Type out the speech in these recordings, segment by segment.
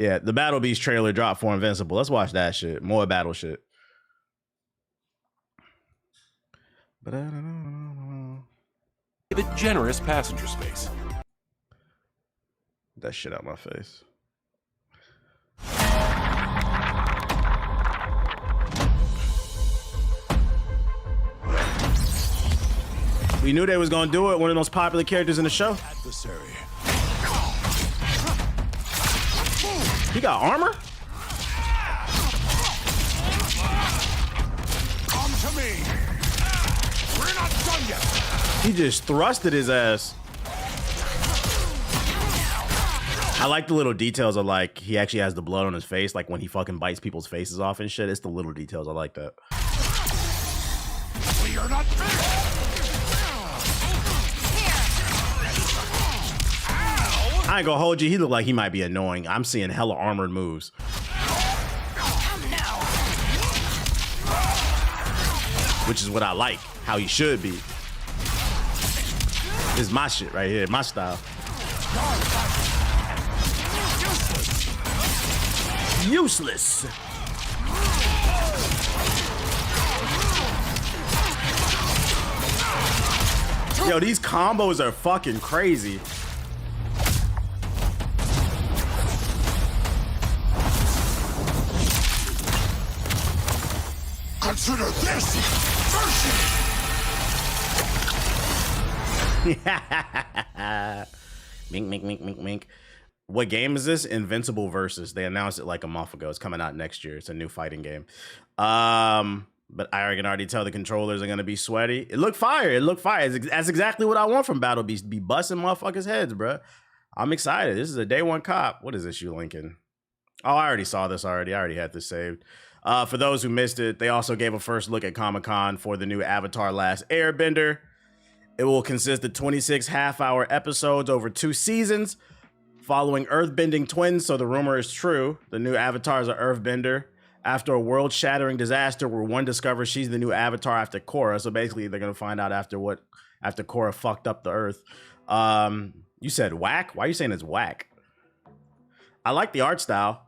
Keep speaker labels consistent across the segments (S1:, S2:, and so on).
S1: Yeah, the Battle Beast trailer dropped for Invincible. Let's watch that shit. More battle shit.
S2: Give it generous passenger space.
S1: That shit out my face. We knew they was gonna do it. One of the most popular characters in the show.
S2: Adversary.
S1: He got armor?
S2: Come to me. We're not done yet.
S1: He just thrusted his ass. I like the little details of like he actually has the blood on his face, like when he fucking bites people's faces off and shit. It's the little details. I like that.
S2: We are not finished.
S1: I ain't gonna hold you. He looked like he might be annoying. I'm seeing hella armored moves. Which is what I like. How he should be. This is my shit right here. My style. Useless. Yo, these combos are fucking crazy.
S2: Consider this version.
S1: Mink, mink, mink, mink, mink. What game is this? Invincible Versus. They announced it like a month ago. It's coming out next year. It's a new fighting game. But I can already tell the controllers are gonna be sweaty. It looked fire. It looked fire. That's exactly what I want from Battle Beast. Be busting motherfuckers' heads, bro. I'm excited. This is a day one cop. What is this you linking? Oh, I already saw this already. I already had this saved. For those who missed it, they also gave a first look at Comic-Con for the new Avatar Last Airbender. It will consist of 26 half-hour episodes over 2 seasons, following earthbending twins, so the rumor is true. The new Avatar is an earthbender. After a world-shattering disaster where one discovers she's the new Avatar after Korra, so basically they're gonna find out after Korra fucked up the Earth. You said whack? Why are you saying it's whack? I like the art style.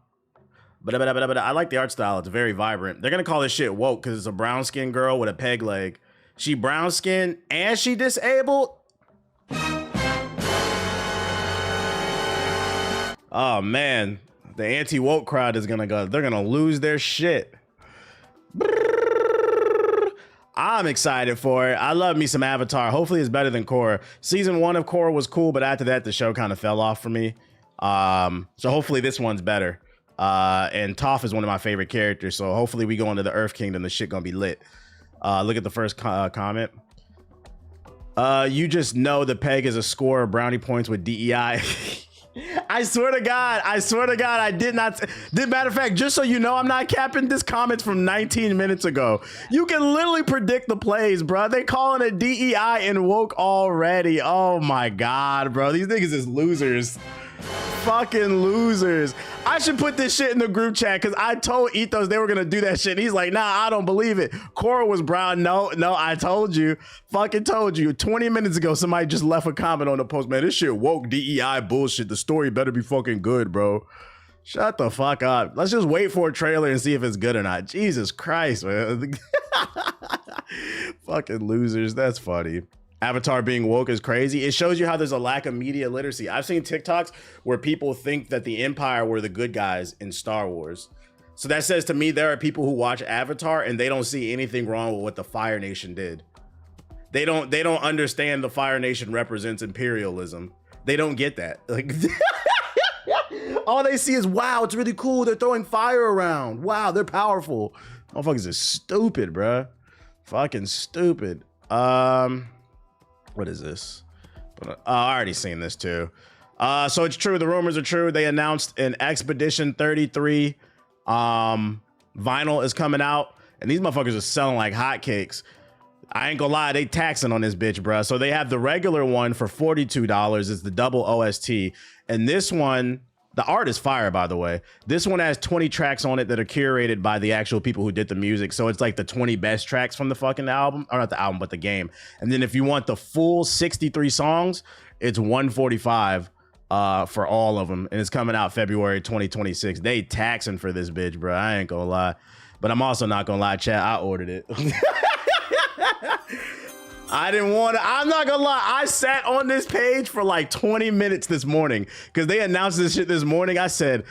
S1: But I like the art style. It's very vibrant. They're gonna call this shit woke because it's a brown skinned girl with a peg leg. She brown skinned and she disabled. Oh man, the anti-woke crowd is gonna go. They're gonna lose their shit. I'm excited for it. I love me some Avatar. Hopefully it's better than Korra. Season 1 of Korra was cool, but after that the show kind of fell off for me. So hopefully this one's better. And Toph is one of my favorite characters, so hopefully we go into the Earth Kingdom. The shit gonna be lit. Look at the first comment. You just know the peg is a score of brownie points with DEI. I swear to God, I did not. Matter of fact, just so you know, I'm not capping. This comment's from 19 minutes ago. You can literally predict the plays, bro. They calling it DEI and woke already. Oh my God, bro. These niggas is losers. Fucking losers. I should put this shit in the group chat because I told Ethos they were gonna do that shit. And he's like, nah, I don't believe it. Korra was brown. No, I told you. Fucking told you. 20 minutes ago, somebody just left a comment on the post. Man, this shit woke DEI bullshit. The story better be fucking good, bro. Shut the fuck up. Let's just wait for a trailer and see if it's good or not. Jesus Christ, man. Fucking losers. That's funny. Avatar being woke is crazy. It shows you how there's a lack of media literacy. I've seen TikToks where people think that the Empire were the good guys in Star Wars. So that says to me there are people who watch Avatar and they don't see anything wrong with what the Fire Nation did. They don't understand the Fire Nation represents imperialism. They don't get that. Like all they see is, wow, it's really cool. They're throwing fire around. Wow, they're powerful. Motherfuckers is stupid, bruh. Fucking stupid. What is this? I already seen this too. So it's true. The rumors are true. They announced an Expedition 33 vinyl is coming out, and these motherfuckers are selling like hotcakes. I ain't gonna lie, they taxing on this bitch, bruh. So they have the regular one for $42. It's the double OST, and this one, the art is fire, by the way. This one has 20 tracks on it that are curated by the actual people who did the music. So it's like the 20 best tracks from the fucking album, or not the album, but the game. And then if you want the full 63 songs, it's $145. for all of them, and it's coming out February 2026. They taxing for this bitch, bro. I ain't gonna lie, but I'm also not gonna lie, chat. I ordered it. I didn't want to. I'm not gonna lie. I sat on this page for like 20 minutes this morning because they announced this shit this morning. I said.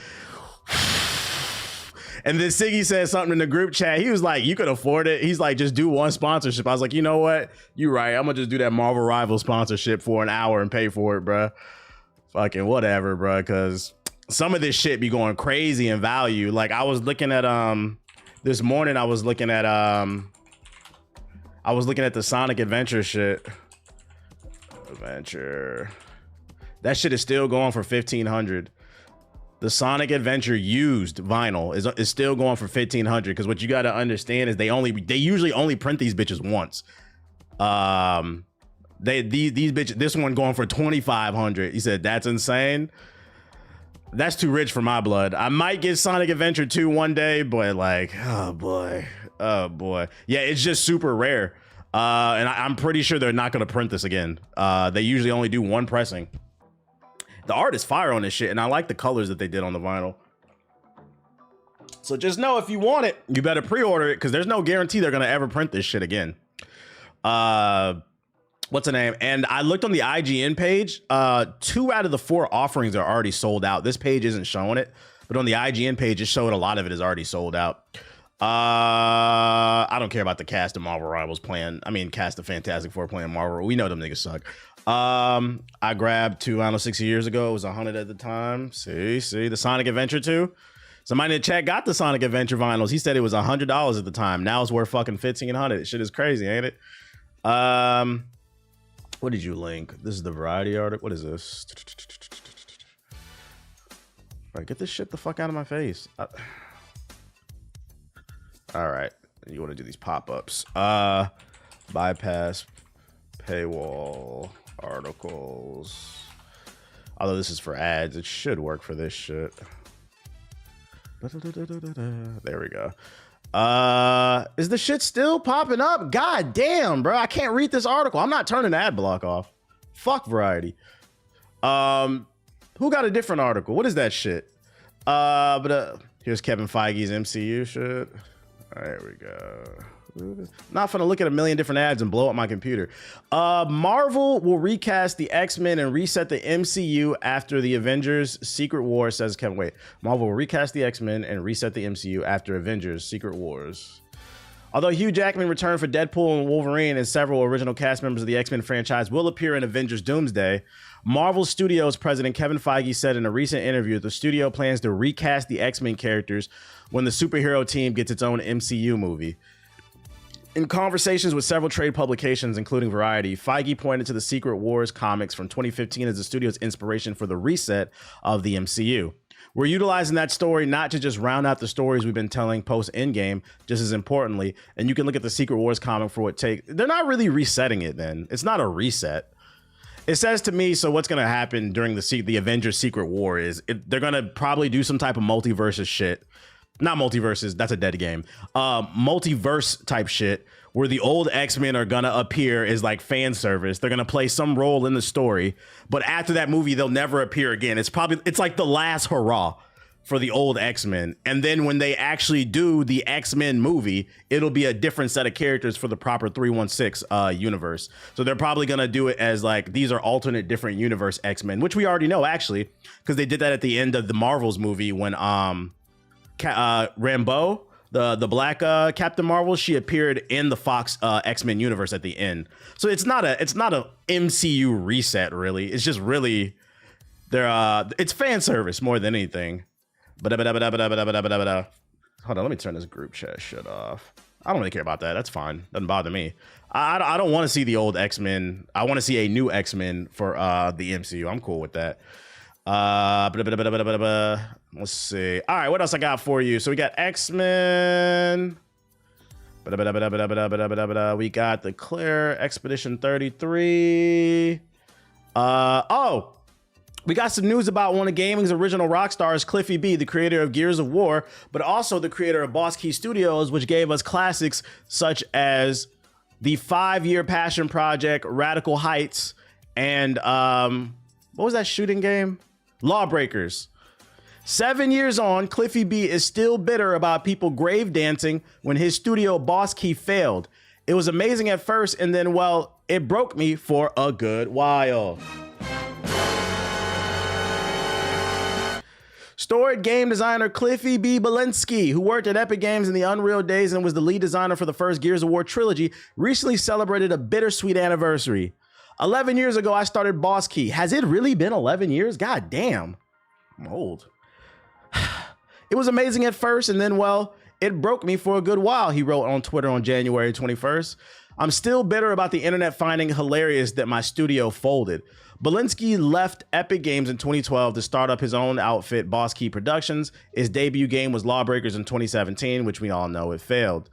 S1: And then Siggy said something in the group chat. He was like, you could afford it. He's like, just do one sponsorship. I was like, you know what? You right. I'm going to just do that Marvel Rivals sponsorship for an hour and pay for it, bro. Fucking whatever, bro. Because some of this shit be going crazy in value. Like I was looking at, this morning, I was looking at the Sonic Adventure shit. Adventure. That shit is still going for $1,500. The Sonic Adventure used vinyl is still going for $1,500 because what you got to understand is they usually only print these bitches once. These bitches, this one going for $2,500. He said that's insane. That's too rich for my blood. I might get Sonic Adventure 2 one day, but like, oh boy, yeah, it's just super rare. And I'm pretty sure they're not gonna print this again. They usually only do one pressing. The art is fire on this shit, and I like the colors that they did on the vinyl. So just know if you want it, you better pre-order it, because there's no guarantee they're going to ever print this shit again. What's the name? And I looked on the IGN page. 2 out of the 4 offerings are already sold out. This page isn't showing it, but on the IGN page, it showed a lot of it is already sold out. I don't care about the cast of Marvel Rivals playing. I mean, cast of Fantastic Four playing Marvel. We know them niggas suck. I grabbed 2, I don't know, 6 years ago. It was 100 at the time. See, the Sonic Adventure 2. Somebody in the chat got the Sonic Adventure vinyls. He said it was $100 at the time. Now it's worth fucking $1,500. Shit is crazy, ain't it? What did you link? This is the Variety article. What is this? All right, get this shit the fuck out of my face. All right, you want to do these pop-ups. Bypass paywall articles. Although this is for ads, it should work for this shit. There we go. Is the shit still popping up? God damn, bro. I can't read this article. I'm not turning the ad block off. Fuck Variety. Who got a different article? What is that shit? Here's Kevin Feige's MCU shit. All right, here we go. Not finna look at a million different ads and blow up my computer. Marvel will recast the X-Men and reset the MCU after the Avengers Secret War, says Kevin. Wait, Marvel will recast the X-Men and reset the MCU after Avengers Secret Wars. Although Hugh Jackman returned for Deadpool and Wolverine and several original cast members of the X-Men franchise will appear in Avengers Doomsday, Marvel Studios president Kevin Feige said in a recent interview the studio plans to recast the X-Men characters when the superhero team gets its own MCU movie. In conversations with several trade publications, including Variety, Feige pointed to the Secret Wars comics from 2015 as the studio's inspiration for the reset of the MCU. We're utilizing that story not to just round out the stories we've been telling post-Endgame, just as importantly, and you can look at the Secret Wars comic for what take. They're not really resetting it then. It's not a reset. It says to me, so what's going to happen during the Avengers Secret War is they're going to probably do some type of multiverse shit. Not multiverses, that's a dead game. Multiverse type shit where the old X-Men are gonna appear as like fan service. They're gonna play some role in the story, but after that movie, they'll never appear again. It's like the last hurrah for the old X-Men. And then when they actually do the X-Men movie, it'll be a different set of characters for the proper 316 universe. So they're probably gonna do it as like, these are alternate different universe X-Men, which we already know actually, because they did that at the end of the Marvels movie when Rambeau, the black Captain Marvel, she appeared in the Fox X-Men universe at the end. So it's not a MCU reset really. It's just really it's fan service more than anything. Hold on, let me turn this group chat shit off. I don't really care about that. That's fine. Doesn't bother me. I don't want to see the old X-Men. I want to see a new X-Men for the MCU. I'm cool with that. Let's see. All right, what else I got for you? So we got X-Men. We got the Claire Expedition 33. We got some news about one of gaming's original rock stars, Cliffy B, the creator of Gears of War, but also the creator of Boss Key Studios, which gave us classics such as the 5-year passion project, Radical Heights, and what was that shooting game? Lawbreakers. 7 years on, Cliffy B is still bitter about people grave dancing when his studio Boss Key failed. It was amazing at first, and then, well, it broke me for a good while. Storied game designer Cliffy B. Belinsky, who worked at Epic Games in the Unreal days and was the lead designer for the first Gears of War trilogy, recently celebrated a bittersweet anniversary. 11 years ago, I started Boss Key. Has it really been 11 years? God damn. I'm old. It was amazing at first, and then, well, it broke me for a good while, he wrote on Twitter on January 21st. I'm still bitter about the internet finding hilarious that my studio folded. Belinsky left Epic Games in 2012 to start up his own outfit, Boss Key Productions. His debut game was Lawbreakers in 2017, which we all know it failed.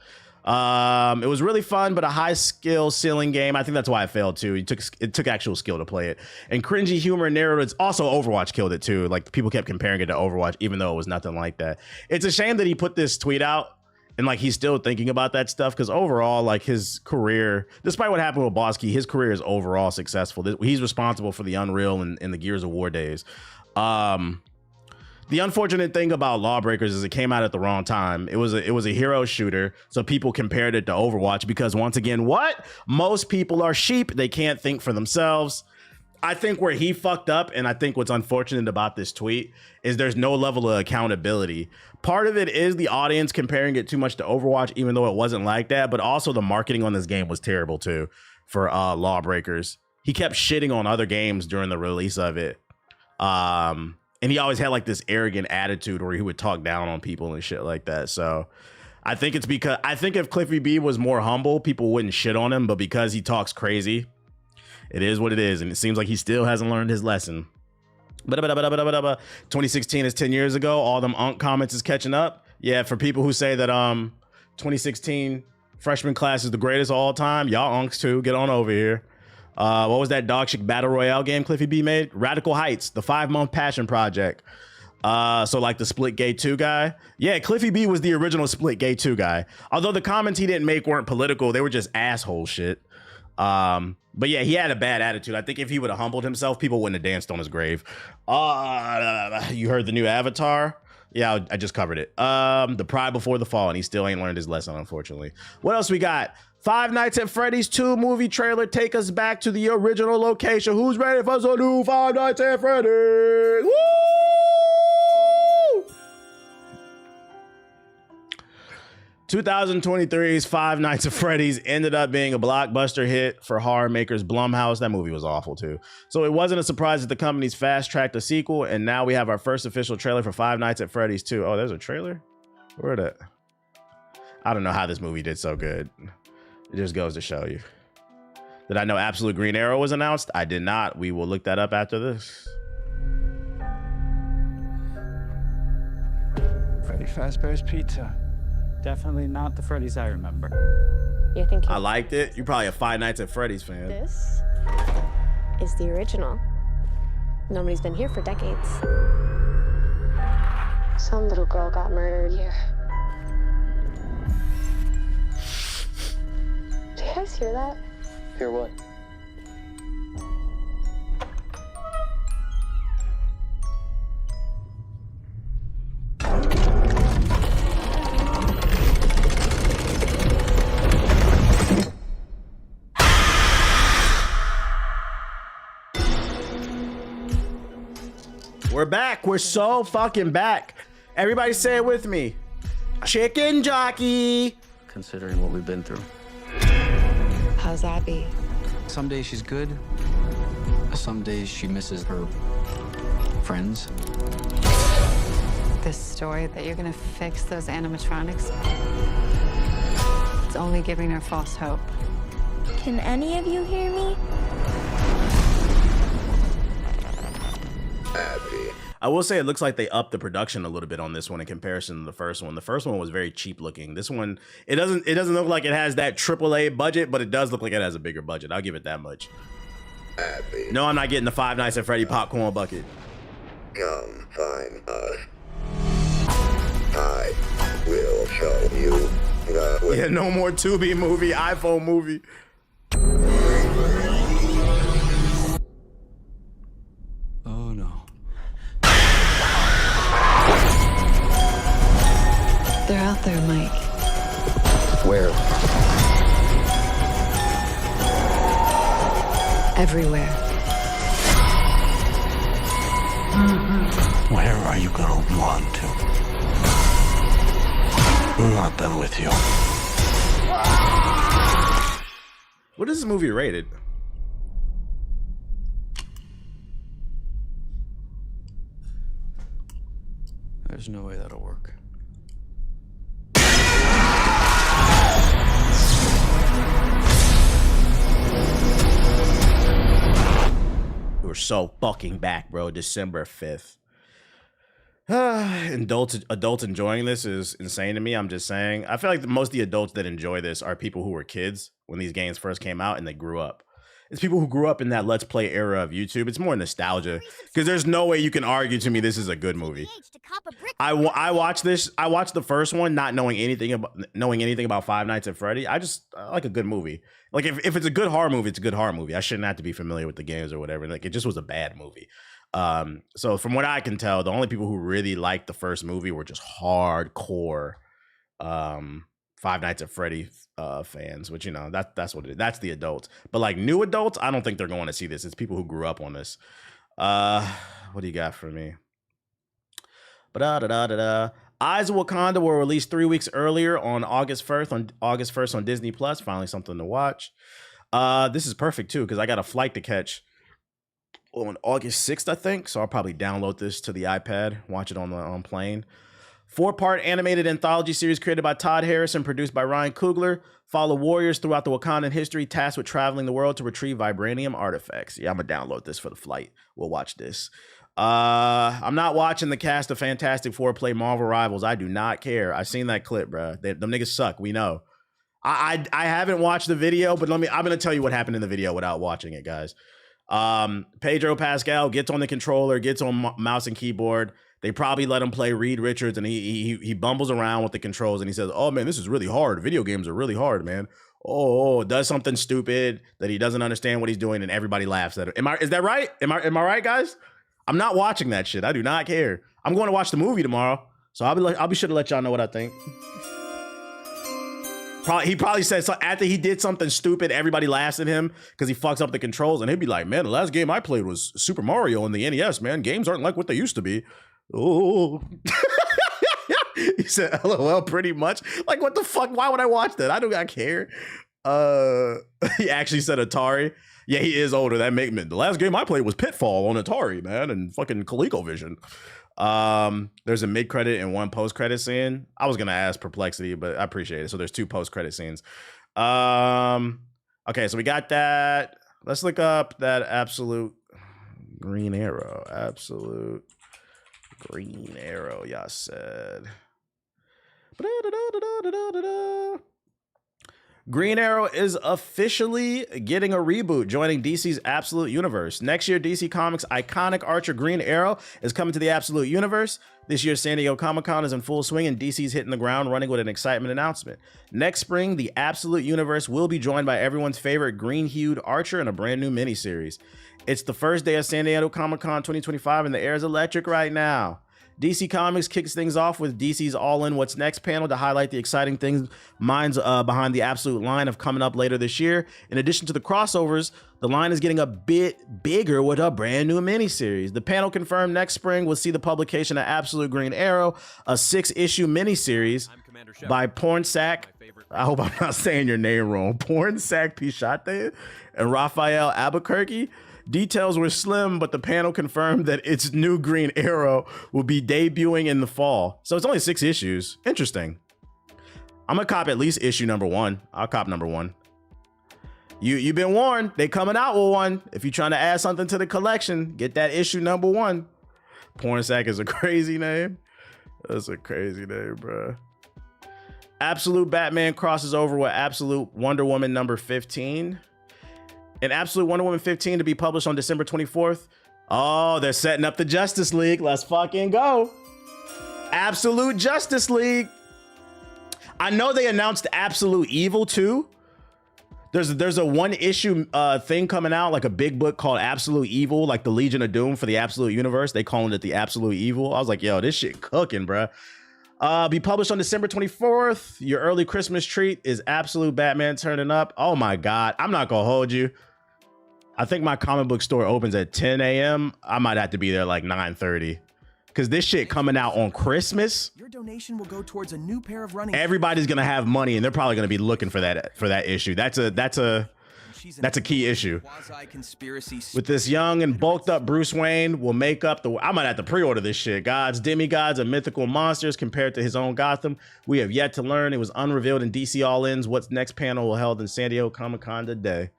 S1: It was really fun, but a high skill ceiling game. I think that's why it failed too. It took actual skill to play it. And cringy humor and narratives. Also, Overwatch killed it too. Like, people kept comparing it to Overwatch, even though it was nothing like that. It's a shame that he put this tweet out and like he's still thinking about that stuff, because overall, like, his career, despite what happened with Boss Key, his career is overall successful. He's responsible for the Unreal and the Gears of War days. The unfortunate thing about Lawbreakers is it came out at the wrong time. It was a hero shooter, so people compared it to Overwatch because, once again, what? Most people are sheep. They can't think for themselves. I think where he fucked up, and I think what's unfortunate about this tweet, is there's no level of accountability. Part of it is the audience comparing it too much to Overwatch, even though it wasn't like that, but also the marketing on this game was terrible too for Lawbreakers. He kept shitting on other games during the release of it. And he always had like this arrogant attitude where he would talk down on people and shit like that. So I think it's because, I think if Cliffy B was more humble, people wouldn't shit on him. But because he talks crazy, it is what it is. And it seems like he still hasn't learned his lesson. 2016 is 10 years ago. All them Unk comments is catching up. Yeah, for people who say that 2016 freshman class is the greatest of all time, y'all Unks too, get on over here. What was that dog shit battle royale game Cliffy B made? Radical Heights, the 5-month passion project. So like the Splitgate 2 guy. Yeah, Cliffy B was the original Splitgate 2 guy. Although the comments he didn't make weren't political, they were just asshole shit. But yeah, he had a bad attitude. I think if he would have humbled himself, people wouldn't have danced on his grave. You heard the new Avatar? Yeah, I just covered it. The Pride Before the Fall, and he still ain't learned his lesson, unfortunately. What else we got? Five Nights at Freddy's 2 movie trailer take us back to the original location. Who's ready for some new Five Nights at Freddy's? Woo! 2023's Five Nights at Freddy's ended up being a blockbuster hit for horror makers Blumhouse. That movie was awful too. So it wasn't a surprise that the company's fast-tracked a sequel, and now we have our first official trailer for Five Nights at Freddy's 2. Oh, there's a trailer? Where that? I don't know how this movie did so good. It just goes to show you. Did I know Absolute Green Arrow was announced? I did not. We will look that up after this.
S3: Freddy Fazbear's Pizza.
S4: Definitely not the Freddy's I remember.
S5: You think
S1: I liked it. You're probably a Five Nights at Freddy's fan.
S5: this is the original? Nobody's been here for decades. Some little girl got murdered here. Do you guys hear that?
S6: Hear what?
S1: We're back. We're so fucking back. Everybody say it with me. Chicken jockey.
S6: Considering what we've been through.
S5: How's Abby?
S7: Some days she's good. Some days she misses her friends.
S8: This story that you're gonna fix those animatronics, it's only giving her false hope.
S9: Can any of you hear me?
S1: I will say it looks like they upped the production a little bit on this one in comparison to the first one. The first one was very cheap looking. This one, it doesn't look like it has that AAA budget, but it does look like it has a bigger budget. I'll give it that much. No, I'm not getting the Five Nights at Freddy popcorn bucket.
S10: Come find us. I will show you the way.
S1: Yeah, no more Tubi movie, iPhone movie.
S7: Oh no.
S8: They're out there, Mike.
S6: Where?
S8: Everywhere.
S2: Where are you gonna run to? Not them with you.
S1: What is this movie rated?
S7: There's no way that'll work.
S1: We're so fucking back, bro. December 5th. Adults enjoying this is insane to me. I'm just saying. I feel like most of the adults that enjoy this are people who were kids when these games first came out and they grew up. It's people who grew up in that Let's Play era of YouTube. It's more nostalgia because there's no way you can argue to me this is a good movie. I watched this. I watched the first one not knowing anything about Five Nights at Freddy. I like a good movie. Like if it's a good horror movie, it's a good horror movie. I shouldn't have to be familiar with the games or whatever. Like it just was a bad movie. So from what I can tell, the only people who really liked the first movie were just hardcore Five Nights at Freddy fans, which, you know, that's what it is. That's the adults. But like new adults, I don't think they're going to see this. It's people who grew up on this. What do you got for me? Eyes of Wakanda were released 3 weeks earlier on August 1st on Disney Plus. Finally something to watch. This is perfect too, because I got a flight to catch on August 6th, I think. So I'll probably download this to the iPad, watch it on plane. 4-part animated anthology series created by Todd Harris and produced by Ryan Coogler. Follow warriors throughout the Wakandan history, tasked with traveling the world to retrieve vibranium artifacts. Yeah, I'm gonna download this for the flight. We'll watch this. I'm not watching the cast of Fantastic Four play Marvel rivals. I do not care. I've seen that clip, bro. Them niggas suck. We know. I haven't watched the video, but I'm gonna tell you what happened in the video without watching it, guys. Pedro Pascal gets on the controller, gets on mouse and keyboard. They probably let him play Reed Richards, and he bumbles around with the controls, and he says, "Oh man, this is really hard. Video games are really hard, man." Does something stupid that he doesn't understand what he's doing, and everybody laughs at it. Is that right? Am I right, guys? I'm not watching that shit. I do not care. I'm going to watch the movie tomorrow, so I'll be sure to let y'all know what I think. He probably said, so after he did something stupid, everybody laughs at him because he fucks up the controls, and he'd be like, "Man, the last game I played was Super Mario on the NES, man. Games aren't like what they used to be." Oh, he said, "LOL," pretty much. Like, what the fuck? Why would I watch that? I don't care. He actually said Atari. Yeah, he is older. That make me. The last game I played was Pitfall on Atari, man, and fucking ColecoVision. There's a mid-credit and one post-credit scene. I was gonna ask Perplexity, but I appreciate it. So there's 2 post-credit scenes. Okay, so we got that. Let's look up that Absolute Green Arrow. Absolute Green Arrow, y'all said. Green Arrow is officially getting a reboot, joining DC's Absolute Universe. Next year, DC Comics' iconic Archer Green Arrow is coming to the Absolute Universe. This year's San Diego Comic-Con is in full swing, and DC's hitting the ground running with an excitement announcement. Next spring, the Absolute Universe will be joined by everyone's favorite green-hued Archer in a brand new miniseries. It's the first day of San Diego Comic-Con 2025, and the air is electric right now. DC Comics kicks things off with DC's All-In What's Next panel to highlight the exciting things minds behind the Absolute line of coming up later this year. In addition to the crossovers, the line is getting a bit bigger with a brand new miniseries. The panel confirmed next spring will see the publication of Absolute Green Arrow, a 6-issue miniseries by Pornsak. I hope I'm not saying your name wrong. Pornsak Pichate and Raphael Albuquerque. Details were slim, but the panel confirmed that its new Green Arrow will be debuting in the fall. So it's only 6 issues. Interesting. I'm gonna cop at least issue number 1. I'll cop number 1. You've been warned. They coming out with one. If you're trying to add something to the collection, get that issue number 1. Pornsak is a crazy name. That's a crazy name, bro. Absolute Batman crosses over with Absolute Wonder Woman number 15. And Absolute Wonder Woman 15 to be published on December 24th. Oh, they're setting up the Justice League. Let's fucking go. Absolute Justice League. I know they announced Absolute Evil too. There's a 1-issue thing coming out, like a big book called Absolute Evil, like the Legion of Doom for the Absolute Universe. They calling it the Absolute Evil. I was like, yo, this shit cooking, bruh. Be published on December 24th. Your early Christmas treat is Absolute Batman turning up. Oh my God. I'm not gonna hold you. I think my comic book store opens at 10 a.m. I might have to be there like 9:30. Because this shit coming out on Christmas.
S11: Your donation will go towards a new pair of running.
S1: Everybody's gonna have money and they're probably gonna be looking for that issue. That's a key issue. With this young and bulked up Bruce Wayne will make up the... I might have to pre-order this shit. Gods, demigods, and mythical monsters compared to his own Gotham. We have yet to learn. It was unrevealed in DC All-In's What's Next panel will held in San Diego Comic-Con today.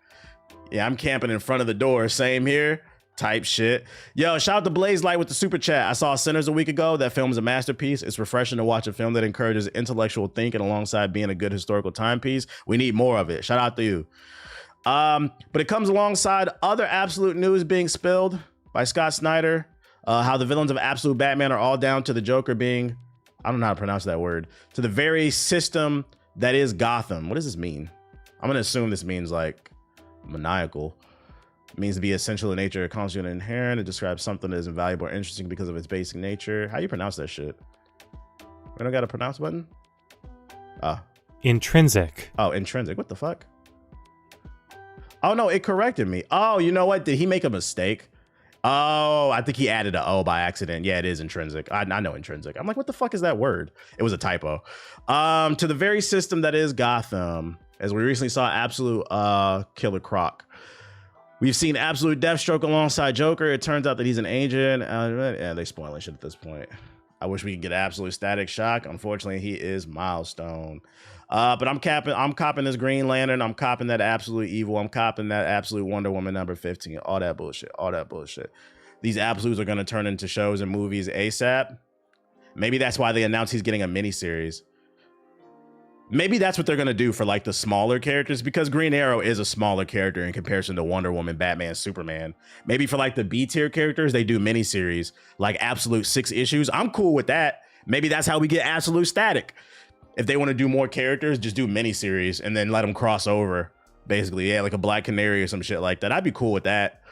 S1: Yeah, I'm camping in front of the door. Same here. Type shit. Yo, shout out to Blaze Light with the super chat. I saw Sinners a week ago. That film is a masterpiece. It's refreshing to watch a film that encourages intellectual thinking alongside being a good historical timepiece. We need more of it. Shout out to you. But it comes alongside other absolute news being spilled by Scott Snyder. How the villains of Absolute Batman are all down to the Joker being, I don't know how to pronounce that word, to the very system that is Gotham. What does this mean? I'm going to assume this means like maniacal. It means to be essential in nature, constant and inherent. It describes something that is invaluable or interesting because of its basic nature. How do you pronounce that shit? We don't got a pronounce button?
S12: Intrinsic.
S1: Oh, intrinsic. What the fuck? Oh, no, it corrected me. Oh, you know what? Did he make a mistake? Oh, I think he added a O by accident. Yeah, it is intrinsic. I know intrinsic. I'm like, what the fuck is that word? It was a typo. To the very system that is Gotham, as we recently saw Absolute Killer Croc. We've seen Absolute Deathstroke alongside Joker. It turns out that he's an agent. Yeah, they spoiling shit at this point. I wish we could get Absolute Static Shock. Unfortunately, he is Milestone. But I'm copping this Green Lantern. I'm copping that Absolute Evil. I'm copping that Absolute Wonder Woman number 15. All that bullshit. All that bullshit. These Absolutes are going to turn into shows and movies ASAP. Maybe that's why they announced he's getting a miniseries. Maybe that's what they're going to do for like the smaller characters, because Green Arrow is a smaller character in comparison to Wonder Woman, Batman, Superman. Maybe for like the B tier characters, they do miniseries like Absolute 6 issues. I'm cool with that. Maybe that's how we get Absolute Static. If they want to do more characters, just do miniseries and then let them cross over. Basically, yeah, like a Black Canary or some shit like that. I'd be cool with that.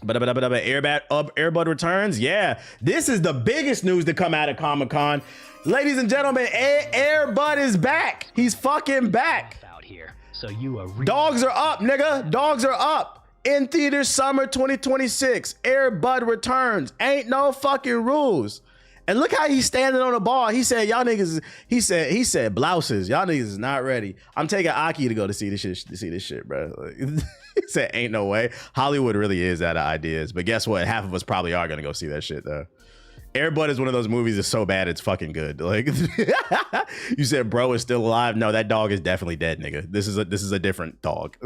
S1: But Airbud returns. Yeah, this is the biggest news to come out of Comic-Con. Ladies and gentlemen, Airbud is back. He's fucking back.
S13: Out here. So you are
S1: Dogs are up, nigga. Dogs are up. In theaters summer 2026. Airbud returns. Ain't no fucking rules. And look how he's standing on the bar. He said, y'all niggas, he said blouses. Y'all niggas is not ready. I'm taking Aki to go to see this shit, bro. Like, he said, ain't no way. Hollywood really is out of ideas. But guess what? Half of us probably are gonna go see that shit though. Airbud is one of those movies that's so bad it's fucking good. Like you said, bro is still alive. No, that dog is definitely dead, nigga. This is a different dog.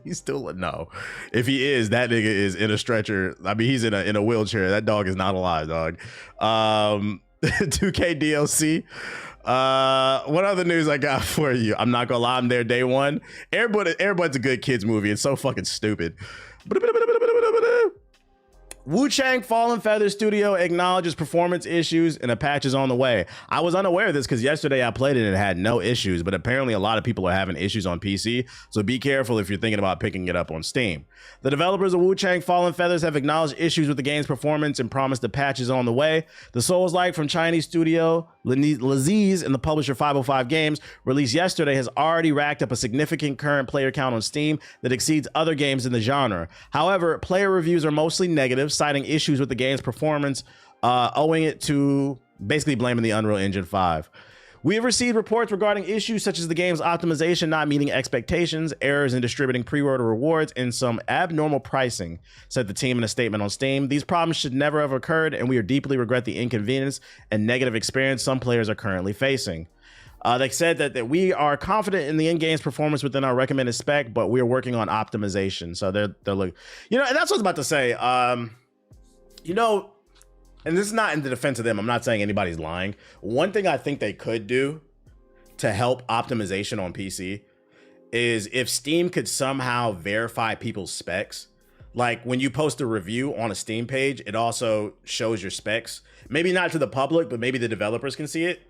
S1: He's still no. If he is, that nigga is in a stretcher. I mean, he's in a wheelchair. That dog is not alive, dog. 2K DLC. What other news I got for you? I'm not gonna lie, I'm there day one. Airbud's a good kids movie. It's so fucking stupid. Wu-Chang Fallen Feather Studio acknowledges performance issues and a patch is on the way. I was unaware of this because yesterday I played it and it had no issues, but apparently a lot of people are having issues on PC, so be careful if you're thinking about picking it up on Steam. The developers of Wu-Chang Fallen Feathers have acknowledged issues with the game's performance and promised the patch is on the way. The Souls-like from Chinese studio Laziz and the publisher 505 Games released yesterday has already racked up a significant current player count on Steam that exceeds other games in the genre. However, player reviews are mostly negative, citing issues with the game's performance, owing it to basically blaming the Unreal Engine 5. We have received reports regarding issues such as the game's optimization not meeting expectations, errors in distributing pre-order rewards, and some abnormal pricing, said the team in a statement on Steam. These problems should never have occurred, and we deeply regret the inconvenience and negative experience some players are currently facing. They said that we are confident in the in-game's performance within our recommended spec, but we are working on optimization. So they're looking, and that's what I was about to say. And this is not in the defense of them. I'm not saying anybody's lying. One thing I think they could do to help optimization on PC is if Steam could somehow verify people's specs. Like when you post a review on a Steam page, it also shows your specs. Maybe not to the public, but maybe the developers can see it.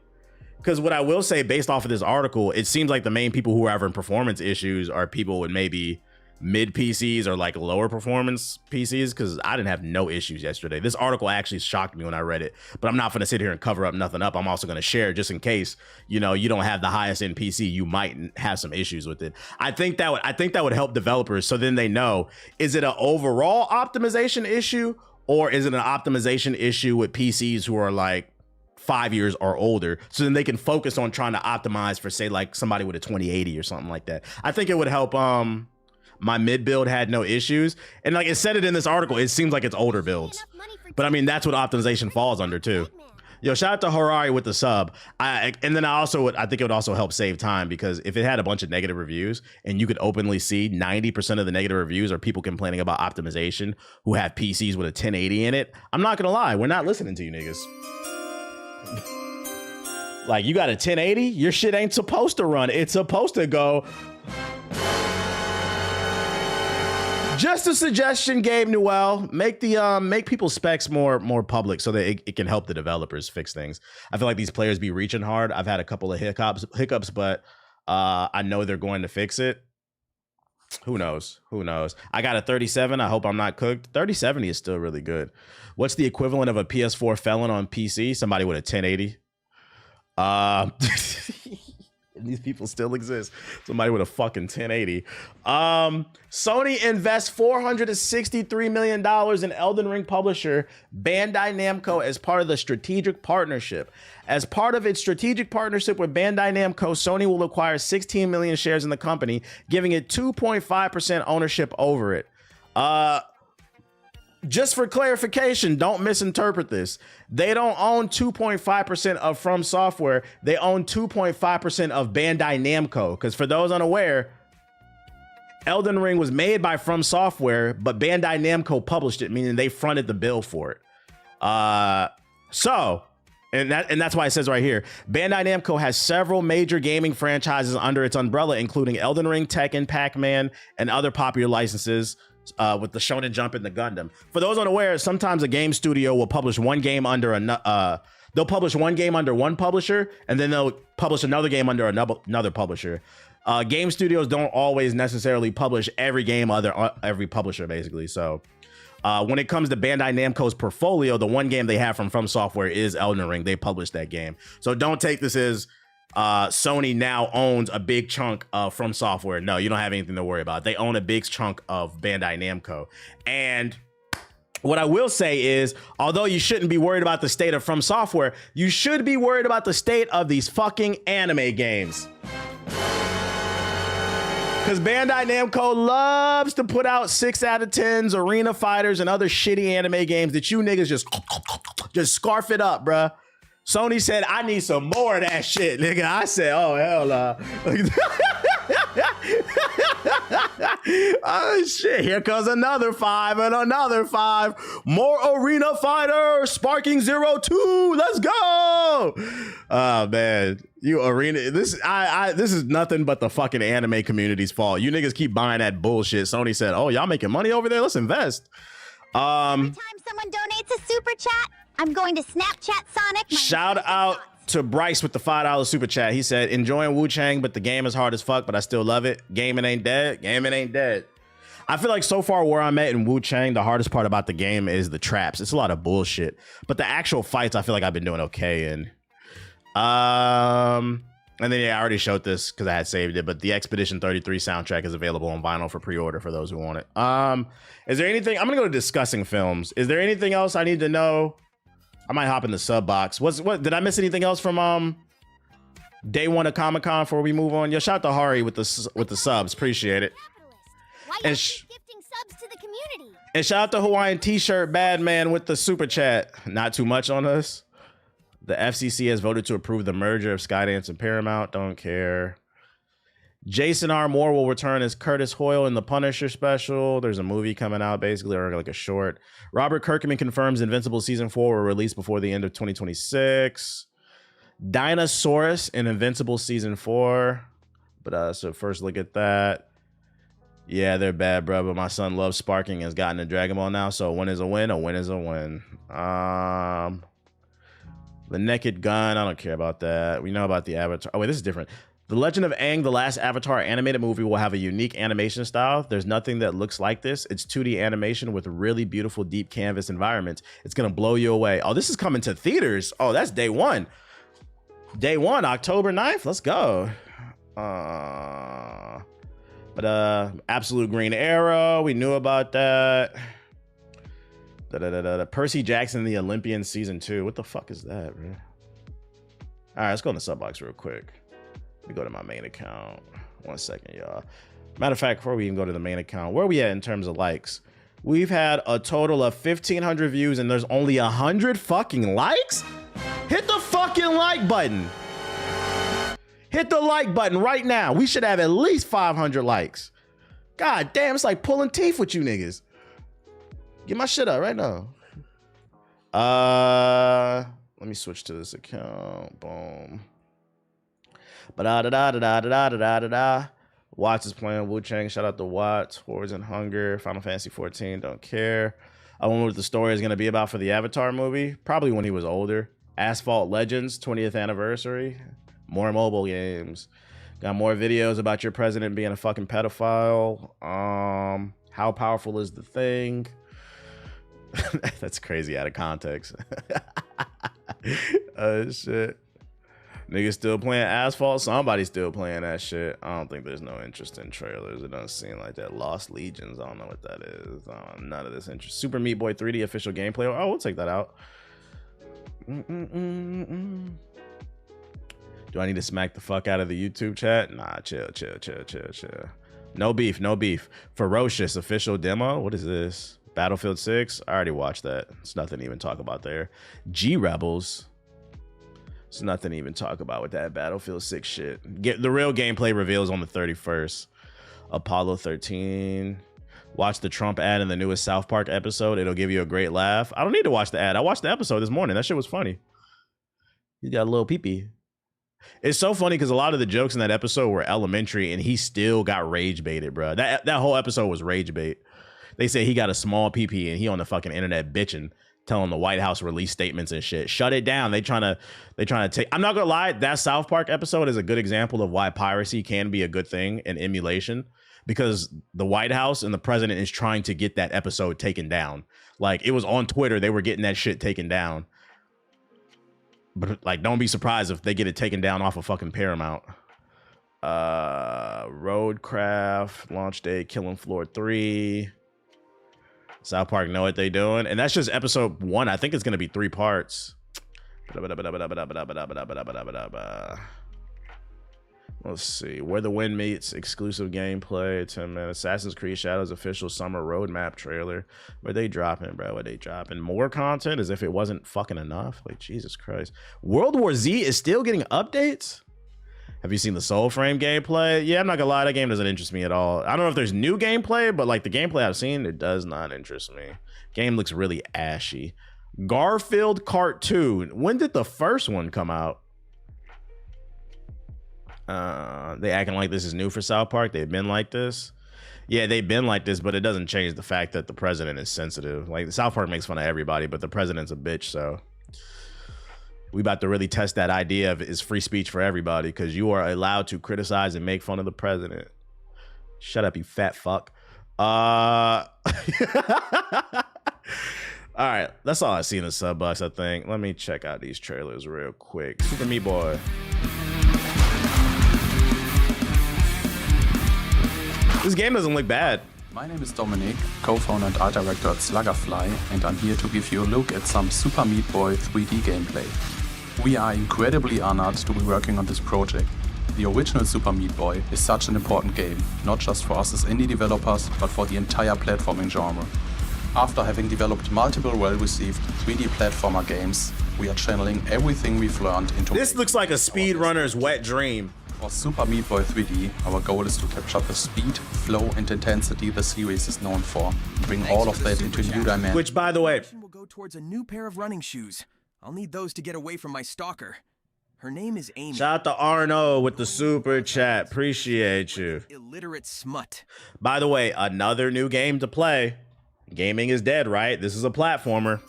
S1: Because what I will say based off of this article, it seems like the main people who are having performance issues are people with maybe mid PCs or like lower performance PCs, because I didn't have no issues yesterday. This article actually shocked me when I read it, but I'm not going to sit here and cover up nothing up. I'm also going to share just in case, you know, you don't have the highest end PC, you might have some issues with it. I think that would help developers, so then they know, is it an overall optimization issue or is it an optimization issue with PCs who are like 5 years or older, so then they can focus on trying to optimize for, say, like somebody with a 2080 or something like that. I think it would help. My mid build had no issues, and like it said it in this article, it seems like it's older builds, but I mean that's what optimization falls under too. Yo, shout out to Harari with the sub. And then I think it would also help save time, because if it had a bunch of negative reviews and you could openly see 90% of the negative reviews are people complaining about optimization who have PCs with a 1080 in it, I'm not gonna lie, we're not listening to you niggas. Like, you got a 1080, your shit ain't supposed to run. It's supposed to go. Just a suggestion, Gabe Newell. Make people's specs more public so that it can help the developers fix things. I feel like these players be reaching hard. I've had a couple of hiccups, but I know they're going to fix it. Who knows? Who knows? I got a 3070. I hope I'm not cooked. 3070 is still really good. What's the equivalent of a PS4 felon on PC? Somebody with a 1080. These people still exist. Somebody with a fucking 1080. Sony invests $463 million in Elden Ring publisher Bandai Namco as part of the strategic partnership. As part of its strategic partnership with Bandai Namco, Sony will acquire 16 million shares in the company, giving it 2.5% ownership over it. Just for clarification, don't misinterpret this. They don't own 2.5% of From Software. They own 2.5% of Bandai Namco. Because for those unaware, Elden Ring was made by From Software, but Bandai Namco published it, meaning they fronted the bill for it. And that's why it says right here, Bandai Namco has several major gaming franchises under its umbrella, including Elden Ring, Tekken, Pac-Man, and other popular licenses. With the Shonen Jump and the Gundam. For those unaware, sometimes a game studio will publish one game under they'll publish one game under one publisher, and then they'll publish another game under another publisher. Game studios don't always necessarily publish every game under every publisher, basically. So when it comes to Bandai Namco's portfolio, the one game they have from Software is Elden Ring. They published that game. So don't take this as Sony now owns a big chunk of From Software. No, you don't have anything to worry about. They own a big chunk of Bandai Namco. And what I will say is, although you shouldn't be worried about the state of From Software, you should be worried about the state of these fucking anime games. Because Bandai Namco loves to put out 6 out of 10s, Arena Fighters, and other shitty anime games that you niggas just scarf it up, bruh. Sony said, I need some more of that shit, nigga. I said, oh, hell no. Oh, shit. Here comes another 5 and another 5. More Arena Fighter, Sparking 02. Let's go. Oh, man. You Arena. This is nothing but the fucking anime community's fault. You niggas keep buying that bullshit. Sony said, oh, y'all making money over there? Let's invest.
S9: Every time someone donates a super chat, I'm going to Snapchat Sonic.
S1: Shout out to Bryce with the $5 super chat. He said, enjoying Wu Chang, but the game is hard as fuck, but I still love it. Gaming ain't dead. Gaming ain't dead. I feel like so far where I'm at in Wu Chang, the hardest part about the game is the traps. It's a lot of bullshit, but the actual fights, I feel like I've been doing okay in. And then, yeah, I already showed this because I had saved it, but the Expedition 33 soundtrack is available on vinyl for pre-order for those who want it. Is there anything? I'm going to go to discussing films. Is there anything else I need to know? I might hop in the sub box. What did I miss anything else from day one of Comic-Con before we move on? Yo, shout out to Hari with the subs. Appreciate it. And
S9: gifting subs to the community.
S1: And shout out to Hawaiian T-shirt Bad Man with the super chat. Not too much on us. The FCC has voted to approve the merger of Skydance and Paramount. Don't care. Jason R. Moore will return as Curtis Hoyle in the Punisher special. There's a movie coming out, basically, or like a short. Robert Kirkman confirms Invincible Season 4 will release before the end of 2026. Dinosaurus in Invincible Season 4. But so first look at that. Yeah, they're bad, bro, but my son loves Sparking and has gotten a Dragon Ball now, so a win is a win, a win is a win. The Naked Gun, I don't care about that. We know about the Avatar. Oh, wait, this is different. The Legend of Aang, the last Avatar animated movie, will have a unique animation style. There's nothing that looks like this. It's 2D animation with really beautiful deep canvas environments. It's gonna blow you away. Oh, this is coming to theaters. Oh, that's day one. Day one, October 9th. Let's go. Absolute Green Arrow. We knew about that. Percy Jackson, the Olympian season 2. What the fuck is that, bro? All right, let's go in the sub box real quick. Let me go to my main account. 1 second, y'all. Matter of fact, before we even go to the main account, where are we at in terms of likes? We've had a total of 1,500 views and there's only 100 fucking likes? Hit the fucking like button. Hit the like button right now. We should have at least 500 likes. God damn, it's like pulling teeth with you niggas. Get my shit up right now. Let me switch to this account. Boom. Watts is playing Wu Chang. Shout out to Watts. Wars and Hunger. Final Fantasy 14. Don't care. I wonder what the story is going to be about for the Avatar movie. Probably when he was older. Asphalt Legends 20th anniversary. More mobile games. Got more videos about your president being a fucking pedophile. How powerful is the thing? That's crazy out of context. Oh shit. Niggas still playing Asphalt? Somebody's still playing that shit. I don't think there's no interest in trailers. It doesn't seem like that. Lost Legions. I don't know what that is. None of this interest. Super Meat Boy 3D official gameplay. Oh, we'll take that out. Do I need to smack the fuck out of the YouTube chat? Nah, chill. No beef. Ferocious official demo. What is this? Battlefield 6. I already watched that. It's nothing to even talk about there. G Rebels. It's nothing to even talk about with that Battlefield 6 shit. Get the real gameplay reveals on the 31st. Apollo 13. Watch the Trump ad in the newest South Park episode. It'll give you a great laugh. I don't need to watch the ad. I watched the episode this morning. That shit was funny. He's got a little pee-pee. It's so funny because a lot of the jokes in that episode were elementary and he still got rage baited, bro. That whole episode was rage bait. They say he got a small pee-pee and he on the fucking internet bitching, telling the White House release statements and shit. Shut it down. They trying to take. I'm not gonna lie, that South Park episode is a good example of why piracy can be a good thing in emulation, because the White House and the president is trying to get that episode taken down. Like, it was on Twitter, they were getting that shit taken down. But like, don't be surprised if they get it taken down off of fucking Paramount. Roadcraft, launch day, Killing Floor 3. South Park know what they doing. And that's just episode 1. I think it's going to be 3 parts. Let's see. Where the Wind Meets, exclusive gameplay, 10 minutes. Assassin's Creed Shadows official summer roadmap trailer. Where they dropping, bro? Where they dropping? More content as if it wasn't fucking enough. Like, Jesus Christ. World War Z is still getting updates? Have you seen the Soul Frame gameplay? Yeah, I'm not gonna lie, that game doesn't interest me at all. I don't know if there's new gameplay, but like the gameplay I've seen, it does not interest me. Game looks really ashy. Garfield Cartoon. When did the first one come out? They acting like this is new for South Park. They've been like this. Yeah, they've been like this, but it doesn't change the fact that the president is sensitive. Like, South Park makes fun of everybody, but the president's a bitch, so we about to really test that idea of is free speech for everybody, because you are allowed to criticize and make fun of the president. Shut up, you fat fuck. All right, that's all I see in the sub box, I think. Let me check out these trailers real quick. Super Meat Boy. This game doesn't look bad.
S12: My name is Dominic, co-founder and art director at Sluggerfly, and I'm here to give you a look at some Super Meat Boy 3D gameplay. We are incredibly honored to be working on this project. The original Super Meat Boy is such an important game, not just for us as indie developers, but for the entire platforming genre. After having developed multiple well-received 3D platformer games, we are channeling everything we've learned into...
S1: This looks like a speedrunner's wet dream.
S12: For Super Meat Boy 3D, our goal is to capture the speed, flow, and intensity the series is known for, and bring all of that into new dimensions.
S1: Which, by the way,
S11: will go towards a new pair of running shoes. I'll need those to get away from my stalker. Her name is Amy.
S1: Shout out to Arno with the super chat. Appreciate you.
S11: Illiterate smut.
S1: By the way, another new game to play. Gaming is dead, right? This is a platformer.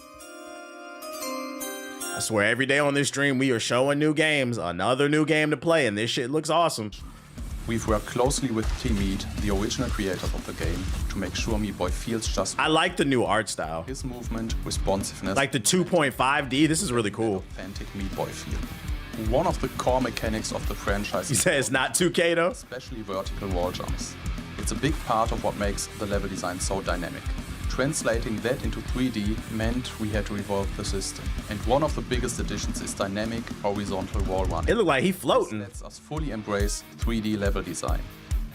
S1: swear every day on this stream we are showing new games, another new game to play, and this shit looks awesome.
S12: We've worked closely with Team Meat, the original creators of the game, to make sure Meat Boy feels just
S1: I like the new art style.
S12: his movement, responsiveness,
S1: Like the 2.5D, this is really cool.
S12: authentic Meat Boy feel. One of the core mechanics of the franchise
S1: You
S12: is
S1: say it's not 2K though?
S12: especially vertical wall jumps. It's a big part of what makes the level design so dynamic. Translating that into 3D meant we had to evolve the system. And one of the biggest additions is dynamic horizontal wall running.
S1: It looked like he
S12: This
S1: floating.
S12: lets us fully embrace 3D level design.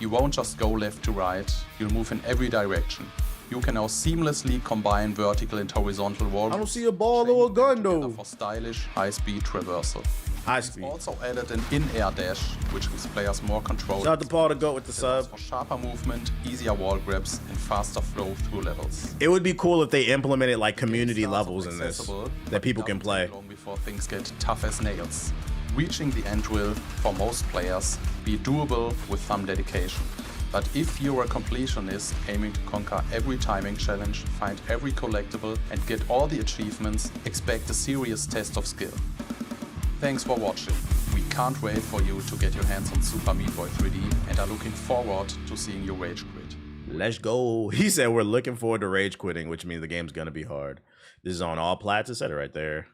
S12: You won't just go left to right, you'll move in every direction. You can now seamlessly combine vertical and horizontal wall.
S1: I don't see a ball or a gun though.
S12: For stylish, high-speed traversal.
S1: High
S12: It's
S1: speed.
S12: also added an in-air dash, which gives players more control.
S1: Shout out to Paul to go with the
S12: Allows
S1: sub.
S12: for sharper movement, easier wall grabs, and faster flow through levels.
S1: It would be cool if they implemented like community
S12: It starts
S1: levels
S12: off
S1: in this
S12: accessible,
S1: that
S12: but
S1: people
S12: it
S1: can
S12: doesn't
S1: play.
S12: take long before things get tough as nails. Reaching the end will, for most players, be doable with some dedication. But if you're a completionist aiming to conquer every timing challenge, find every collectible, and get all the achievements, expect a serious test of skill. Thanks for watching. We can't wait for you to get your hands on Super Meat Boy 3D and are looking forward to seeing you rage quit.
S1: Let's go. He said we're looking forward to rage quitting, which means the game's gonna be hard. This is on all plats. It said it right there.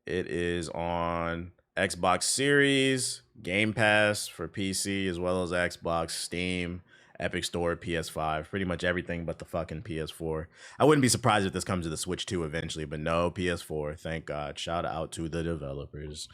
S1: It is on Xbox Series, Game Pass for PC, as well as Xbox, Steam, Epic Store, PS5, pretty much everything but the fucking PS4. I wouldn't be surprised if this comes to the Switch too eventually, but no, PS4, thank God. Shout out to the developers.